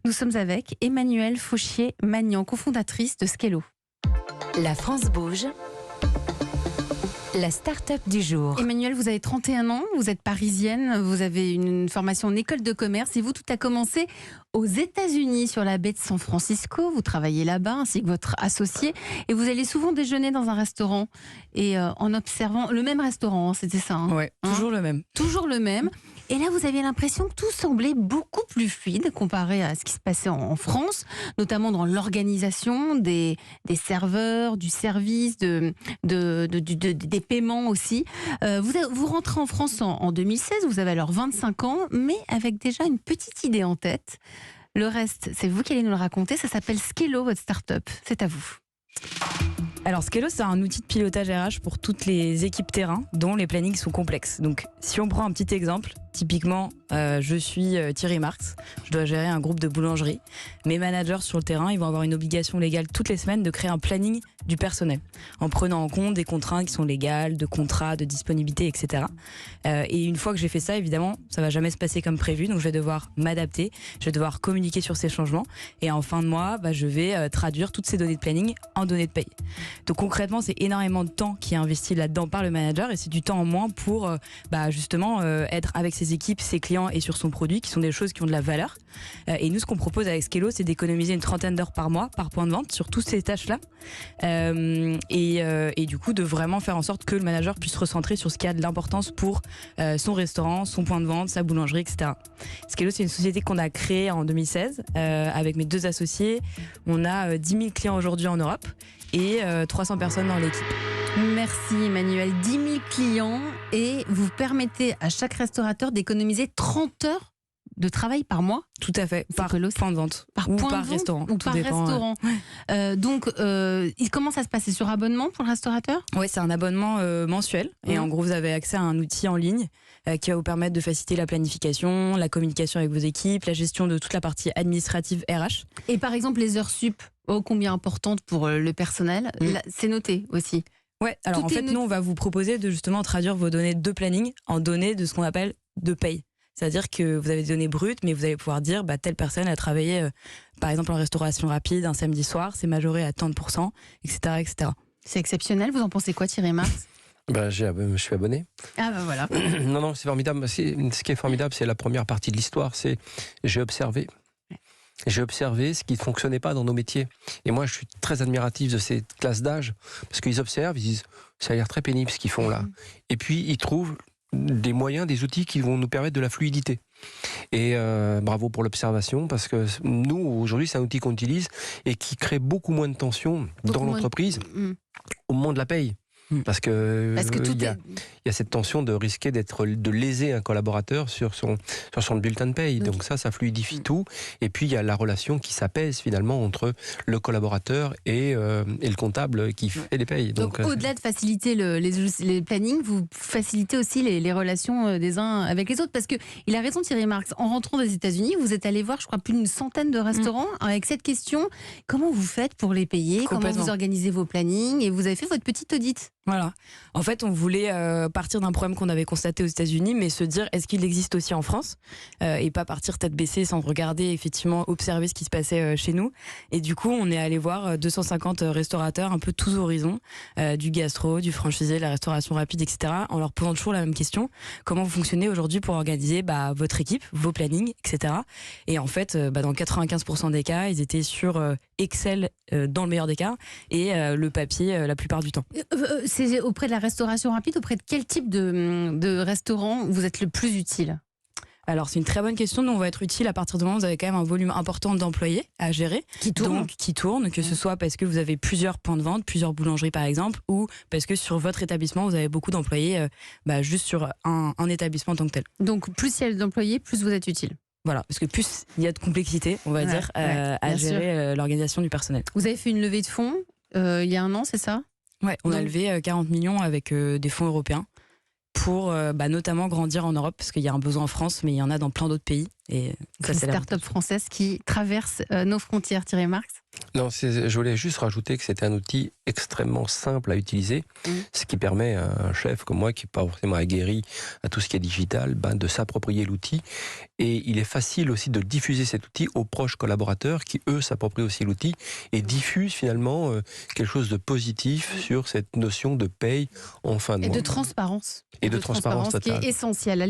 Nous sommes avec Emmanuelle Fauchier-Magnan, cofondatrice de Scelo. La France bouge. La start-up du jour. Emmanuelle, vous avez 31 ans, vous êtes parisienne, vous avez une formation en école de commerce et vous, tout a commencé aux États-Unis, sur la baie de San Francisco. Vous travaillez là-bas ainsi que votre associé et vous allez souvent déjeuner dans un restaurant et en observant le même restaurant, c'était ça Oui, toujours le même. Toujours le même. Et là, vous aviez l'impression que tout semblait beaucoup plus fluide comparé à ce qui se passait en France, notamment dans l'organisation des serveurs, du service, des paiements aussi. Vous rentrez en France en 2016, vous avez alors 25 ans, mais avec déjà une petite idée en tête. Le reste, c'est vous qui allez nous le raconter. Ça s'appelle Scelo, votre start-up. C'est à vous. Alors Scelo, c'est un outil de pilotage RH pour toutes les équipes terrain dont les plannings sont complexes. Donc si on prend un petit exemple, typiquement je suis Thierry Marx, je dois gérer un groupe de boulangerie. Mes managers sur le terrain, ils vont avoir une obligation légale toutes les semaines de créer un planning du personnel en prenant en compte des contraintes qui sont légales, de contrats, de disponibilité, etc. Et une fois que j'ai fait ça, évidemment, ça va jamais se passer comme prévu, donc je vais devoir m'adapter, je vais devoir communiquer sur ces changements et en fin de mois, je vais traduire toutes ces données de planning en données de paye. Donc concrètement, c'est énormément de temps qui est investi là-dedans par le manager et c'est du temps en moins pour justement être avec ses équipes, ses clients et sur son produit, qui sont des choses qui ont de la valeur. Et nous, ce qu'on propose avec Scelo, c'est d'économiser une 30aine d'heures par mois par point de vente sur toutes ces tâches-là et du coup de vraiment faire en sorte que le manager puisse recentrer sur ce qui a de l'importance pour son restaurant, son point de vente, sa boulangerie, etc. Scelo, c'est une société qu'on a créée en 2016 avec mes deux associés. On a 10 000 clients aujourd'hui en Europe et 300 personnes dans l'équipe. Merci Emmanuelle. 10 000 clients et vous permettez à chaque restaurateur d'économiser 30 heures de travail par mois. Tout à fait, par point de vente ou par restaurant. Ou par restaurant. Donc, comment ça se passe? C'est sur abonnement pour le restaurateur? Oui, c'est un abonnement mensuel. Et en gros, vous avez accès à un outil en ligne qui va vous permettre de faciliter la planification, la communication avec vos équipes, la gestion de toute la partie administrative RH. Et par exemple, les heures sup, combien importantes pour le personnel, là, c'est noté aussi. Ouais, alors en fait, nous, on va vous proposer de justement traduire vos données de planning en données de ce qu'on appelle de paye. C'est-à-dire que vous avez des données brutes, mais vous allez pouvoir dire telle personne a travaillé, par exemple, en restauration rapide un samedi soir, c'est majoré à tant de %, etc., etc. C'est exceptionnel. Vous en pensez quoi, Thierry Marx? Je suis abonné. Ah voilà. Non, c'est formidable. Ce qui est formidable, c'est la première partie de l'histoire. C'est j'ai observé. J'ai observé ce qui ne fonctionnait pas dans nos métiers. Et moi, je suis très admiratif de cette classe d'âge, parce qu'ils observent, ils disent, ça a l'air très pénible ce qu'ils font là. Et puis, ils trouvent des moyens, des outils qui vont nous permettre de la fluidité. Et bravo pour l'observation, parce que nous, aujourd'hui, c'est un outil qu'on utilise et qui crée beaucoup moins de tension dans l'entreprise au moment de la paye. Parce que il y a cette tension de risquer de léser un collaborateur sur son bulletin de paye. Donc ça fluidifie tout. Et puis il y a la relation qui s'apaise finalement entre le collaborateur et le comptable qui fait les payes. Donc au-delà de faciliter les plannings, vous facilitez aussi les relations des uns avec les autres. Parce que il a raison Thierry Marx. En rentrant des États-Unis, vous êtes allé voir, je crois, plus d'une centaine de restaurants avec cette question: comment vous faites pour les payer? Comment vous organisez vos plannings? Et vous avez fait votre petite audit. Voilà. En fait, on voulait partir d'un problème qu'on avait constaté aux États-Unis, mais se dire est-ce qu'il existe aussi en France et pas partir tête baissée sans regarder, effectivement, observer ce qui se passait chez nous. Et du coup, on est allé voir 250 restaurateurs, un peu tous horizons, du gastro, du franchisé, la restauration rapide, etc., en leur posant toujours la même question: comment vous fonctionnez aujourd'hui pour organiser votre équipe, vos plannings, etc. Et en fait, dans 95% des cas, ils étaient sur Excel dans le meilleur des cas et le papier la plupart du temps. C'est auprès de la restauration rapide, auprès de quel type de restaurant vous êtes le plus utile? Alors c'est une très bonne question. Nous, on va être utile à partir du moment où vous avez quand même un volume important d'employés à gérer. Qui tournent, que ce soit parce que vous avez plusieurs points de vente, plusieurs boulangeries par exemple, ou parce que sur votre établissement, vous avez beaucoup d'employés juste sur un établissement en tant que tel. Donc plus il y a d'employés, plus vous êtes utile. Voilà, parce que plus il y a de complexité, on va dire, à gérer l'organisation du personnel. Vous avez fait une levée de fonds il y a un an, c'est ça? Ouais, on a levé 40 millions avec des fonds européens pour notamment grandir en Europe, parce qu'il y a un besoin en France, mais il y en a dans plein d'autres pays. Et ça, c'est une start-up française qui traverse nos frontières, Thierry Marx. Non, je voulais juste rajouter que c'était un outil extrêmement simple à utiliser, ce qui permet à un chef comme moi, qui n'est pas forcément aguerri à tout ce qui est digital, de s'approprier l'outil. Et il est facile aussi de diffuser cet outil aux proches collaborateurs qui, eux, s'approprient aussi l'outil et diffusent finalement quelque chose de positif sur cette notion de paye en fin de Et mois. de transparence. Et de transparence qui est totale. essentielle.